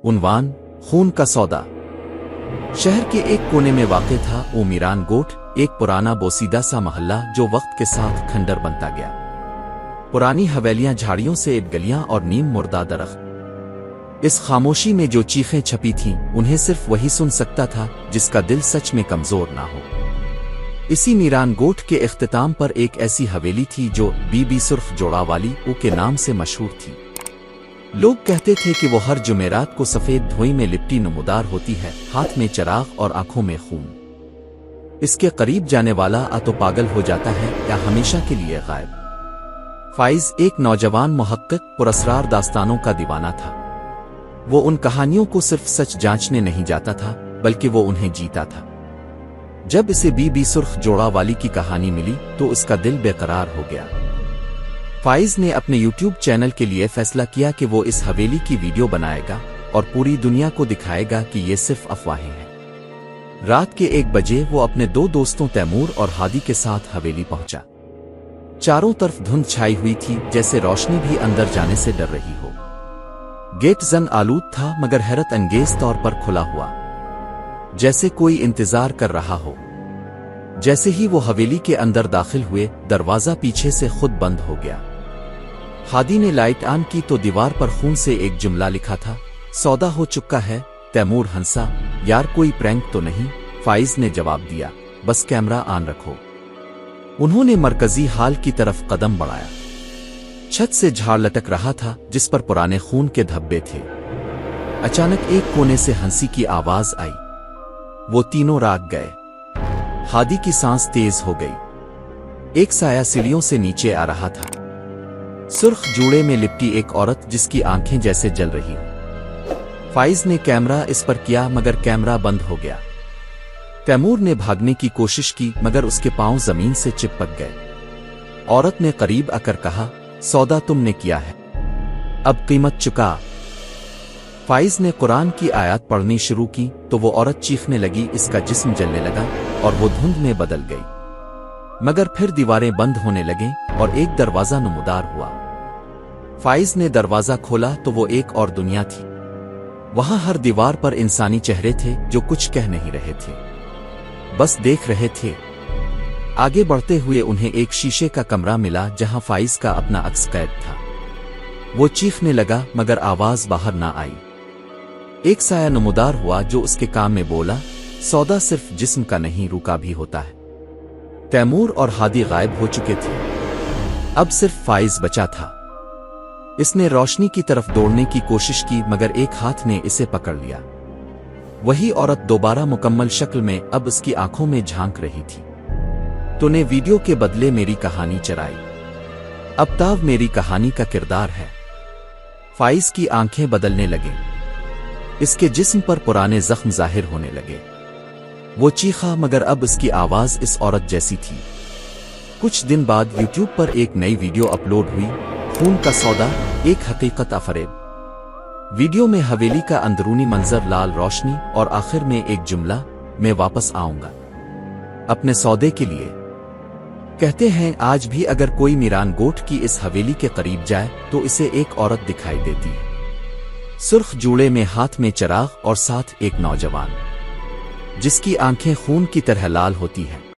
उन्वान खून का सौदा। शहर के एक कोने में वाक़ था वो मीरान गोठ, एक पुराना बोसीदा सा मोहल्ला जो वक्त के साथ खंडर बनता गया। पुरानी हवेलियां, झाड़ियों से एक गलियां और नीम मुर्दा दरख्त। इस खामोशी में जो चीखें छपी थीं उन्हें सिर्फ वही सुन सकता था जिसका दिल सच में कमजोर ना हो। इसी मीरान गोठ के इख्तिताम पर एक ऐसी हवेली थी जो बीबी सुर्ख जोड़ा वाली ऊ के नाम से मशहूर थी। लोग कहते थे कि वो हर जुमेरात को सफेद धुएं में लिपटी नमूदार होती है, हाथ में चिराग और आंखों में खून। इसके करीब जाने वाला या तो पागल हो जाता है या हमेशा के लिए गायब। फाइज एक नौजवान मुहक्किक पुरस्रार दास्तानों का दीवाना था। वो उन कहानियों को सिर्फ सच जांचने नहीं जाता था बल्कि वो उन्हें जीता था। जब इसे बीबी सुर्ख जोड़ा वाली की कहानी मिली तो उसका दिल बेकरार हो गया। फाइज ने अपने YouTube चैनल के लिए फैसला किया कि वो इस हवेली की वीडियो बनाएगा और पूरी दुनिया को दिखाएगा कि ये सिर्फ अफवाहें हैं। रात के 1 बजे वो अपने 2 दोस्तों तैमूर और हादी के साथ हवेली पहुंचा। चारों तरफ धुंध छाई हुई थी, जैसे रोशनी भी अंदर जाने से डर रही हो। गेट जंग आलूद था मगर हैरत अंगेज तौर पर खुला हुआ, जैसे कोई इंतजार कर रहा हो। जैसे ही वो हवेली के अंदर दाखिल हुए, दरवाजा पीछे से खुद बंद हो गया। हादी ने लाइट ऑन की तो दीवार पर खून से एक जुमला लिखा था, सौदा हो चुका है। तैमूर हंसा, यार कोई प्रैंक तो नहीं? फाइज ने जवाब दिया, बस कैमरा ऑन रखो। उन्होंने मरकजी हाल की तरफ कदम बढ़ाया। छत से झाड़ लटक रहा था जिस पर पुराने खून के धब्बे थे। अचानक एक कोने से हंसी की आवाज आई। वो तीनों राग गए। हादी की सांस तेज हो गई। एक साया सीढ़ियों से नीचे आ रहा था, सुर्ख जूड़े में लिपटी एक औरत जिसकी आंखें जैसे जल रही हो। फाइज ने कैमरा इस पर किया मगर कैमरा बंद हो गया। तैमूर ने भागने की कोशिश की मगर उसके पांव जमीन से चिपक गए। औरत ने करीब आकर कहा, सौदा तुमने किया है, अब कीमत चुका। फाइज ने कुरान की आयत पढ़नी शुरू की तो वो औरत चीखने लगी, इसका जिस्म जलने लगा और वो धुंध में बदल गई। मगर फिर दीवारें बंद होने लगे और एक दरवाजा नमूदार हुआ। फाइज ने दरवाजा खोला तो वो एक और दुनिया थी। वहां हर दीवार पर इंसानी चेहरे थे जो कुछ कह नहीं रहे थे, बस देख रहे थे। आगे बढ़ते हुए उन्हें एक शीशे का कमरा मिला जहां फाइज का अपना अक्स कैद था। वो चीखने लगा मगर आवाज बाहर ना आई। एक साया नमूदार हुआ जो उसके काम में बोला, सौदा सिर्फ जिस्म का नहीं रूह का भी होता है। तैमूर और हादी गायब हो चुके थे, अब सिर्फ फाइज बचा था। इसने रोशनी की तरफ दौड़ने की कोशिश की मगर एक हाथ ने इसे पकड़ लिया। वही औरत दोबारा मुकम्मल शक्ल में अब उसकी आंखों में झांक रही थी। तूने वीडियो के बदले मेरी कहानी चराई, अब ताव मेरी कहानी का किरदार है। फाइज की आंखें बदलने लगे, इसके जिस्म पर पुराने जख्म जाहिर होने लगे। वो चीखा मगर अब उसकी आवाज इस औरत जैसी थी। कुछ दिन बाद YouTube पर एक नई वीडियो अपलोड हुई, खून का सौदा, एक हकीकत अफरेब। वीडियो में हवेली का अंदरूनी मंजर, लाल रोशनी और आखिर में एक जुमला, मैं वापस आऊंगा अपने सौदे के लिए। कहते हैं आज भी अगर कोई मीरान गोठ की इस हवेली के करीब जाए तो इसे एक औरत दिखाई देती है, सुर्ख जूड़े में, हाथ में चिराग और साथ एक नौजवान जिसकी आंखें खून की तरह लाल होती हैं।